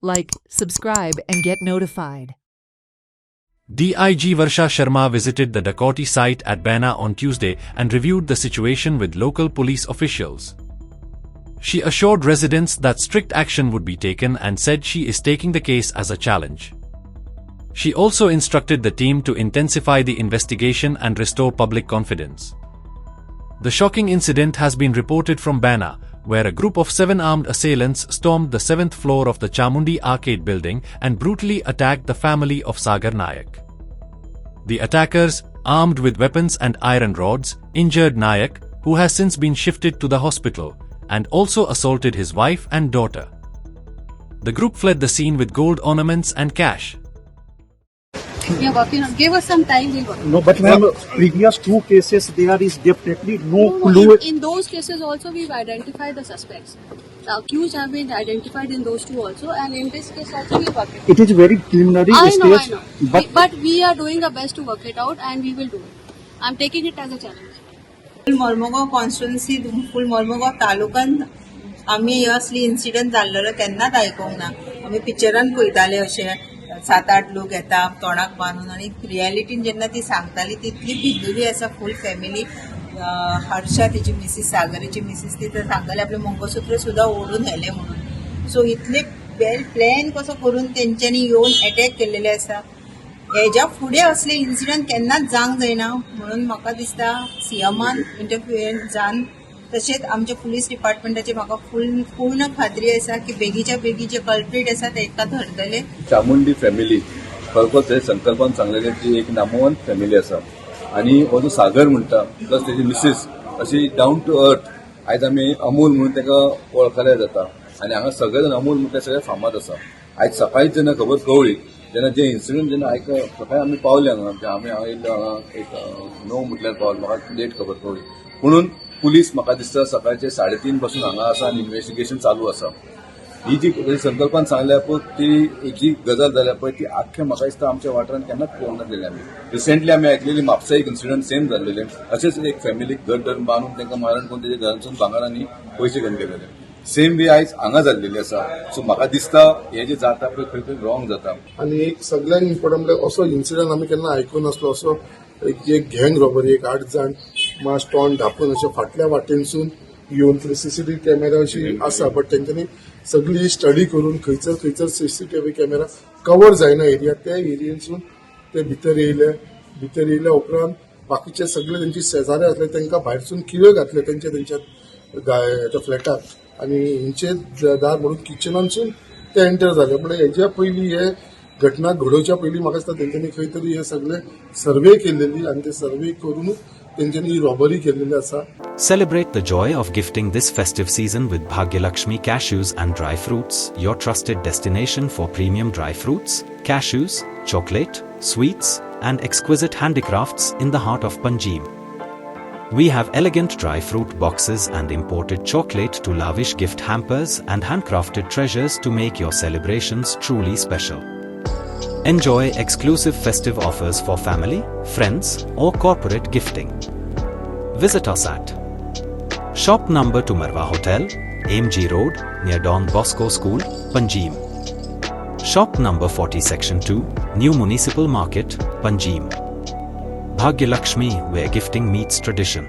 Like, subscribe, and get notified. DIG Varsha Sharma visited the Dacoity site at Baina on Tuesday and reviewed the situation with local police officials. She assured residents that strict action would be taken and said she is taking the case as a challenge. She also instructed the team to intensify the investigation and restore public confidence. The shocking incident has been reported from Baina, where a group of 7 armed assailants stormed the 7th floor of the Chamundi Arcade building and brutally attacked the family of Sagar Nayak. The attackers, armed with weapons and iron rods, injured Nayak, who has since been shifted to the hospital, and also assaulted his wife and daughter. The group fled the scene with gold ornaments and cash. We are working on. Give us some time. We'll work. No, but ma'am, previous 2 cases there is definitely no clue. In those cases also we've identified the suspects. The accused have been identified in those 2 also, and in this case also we're working. It is very preliminary I stage. know. But we are doing our best to work it out, and we will do it. I'm taking it as a challenge. Mormugao constituency, full Mormugao तालुकान आम्ही असली incident जाल्लो केन्नाच आयकोंक ना. आम्ही पिक्चरान पळयताले अशे 7-8 लोक येता तोंडाक बांदून आनी रियलिटीन जेन्ना ती सांगताली तितली भिल्लेली आसा फूल फॅमिली. हर्षा तिची मिसीस, सागरीची मिसीस ती तर सांगताली आपले मंगळसूत्र सुद्धा ओढून व्हेले म्हणून. सो इतले वेल प्लॅन कसो करून तेंच्यांनी येवन अटॅक केल्लेले आसा. हेज्या फुडें असले इन्सिडंट केन्नाच जावंक जायना म्हणून म्हाका दिसता सीएमान इंटरफियरन्स जावन तशेंच आमच्या पुलीस डिपार्टमेंटाचे म्हाका पूर्ण खात्री आसा की बेगीच्या बेगी जे कल्प्रीट आसा तेका धरतले. चामुंडी फॅमिली खरोखर ते संकल्पान सांगलेले ती एक नामवंत फॅमिली आसा आणि हो जो सागर म्हणटा प्लस तेजी मिसीस अशी डावन टू अर्थ आयज आमी अमूल म्हणून ताका वळखले जाता आणि हांगा सगळे जाण अमूल म्हणून ते सगळे फामाद आसा. आयज सकाळीच जेन्ना खबर कळ्ळी तेन्ना जे इन्सिडंट जेन्ना सकाळी आमी पावले हांगा आमी हांगा येयलो हांगा एक 9 म्हटल्यार पावले म्हाका लेट खबर कळ्ळी म्हणून पुलीस म्हाका दिसता सकाळचे 3:30 पासून हांगा आसा आनी इन्व्हेस्टिगेशन चालू आसा. ही जी संकल्पान सांगल्या पळय ती जी गजाल जाल्या पळय ती आख्खे म्हाका दिसता आमच्या वाठारांत केन्नाच पळोवंक नासलेली आमी. रिसेंटली आमी आयकलेली म्हापसा एक इन्सिडंट सेम जाल्लेले. अशेंच एक फॅमिलीक घर धरून बांदून तांकां मारण करून तेच्या घरांतसून भांगरांनी पयशे घेवन गेलेले. सेम वे आयज हांगा जाल्लेली आसा. सो म्हाका दिसता हे जे जाता पळय खंय खंय रॉंग जाता. आनी एक सगळ्यांत इम्पॉर्टंट असो इन्सिडंट आमी केन्ना आयकून नासलो असो एक गँग रॉबरी एक 8 जाण मास तोंड धापून अशे फाटल्या वाटेनसून येवन सीसीटीव्ही कॅमेरा अशी आसा बट तेंच्यांनी सगळी स्टडी करून खंयसर सीसीटीव्ही कॅमेरा कवर जायना एरिया त्या एरियेसून ते भितर येयले उपरांत बाकीचे सगळे तेंचे शेजारी आसले तांकां भायरसून किळे घातले त्यांच्या फ्लॅटात आनी हेंचे दार म्हणून किचनानसून ते एंटर जाले. पण हेच्या पयलीं हे घटना घडोवच्या पयलीं म्हाका दिसता तेंच्यांनी खंय तरी हे सगळे सर्वे केलेली आनी ते सर्वे करून तेंच्यांनी रॉबरी केलेली आसा. Celebrate the joy of gifting this festive season with Bhagyalakshmi cashews and dry fruits, your trusted destination for premium dry fruits, cashews, chocolate, sweets, and exquisite handicrafts in the heart of Panjim. We have elegant dry fruit boxes and imported chocolate to lavish gift hampers and handcrafted treasures to make your celebrations truly special. Enjoy exclusive festive offers for family, friends, or corporate gifting. Visit us at Shop number to Marwa Hotel, AMG Road, near Don Bosco School, Panjim. Shop number 40 Section 2, New Municipal Market, Panjim. Bhagyalakshmi, where gifting meets tradition.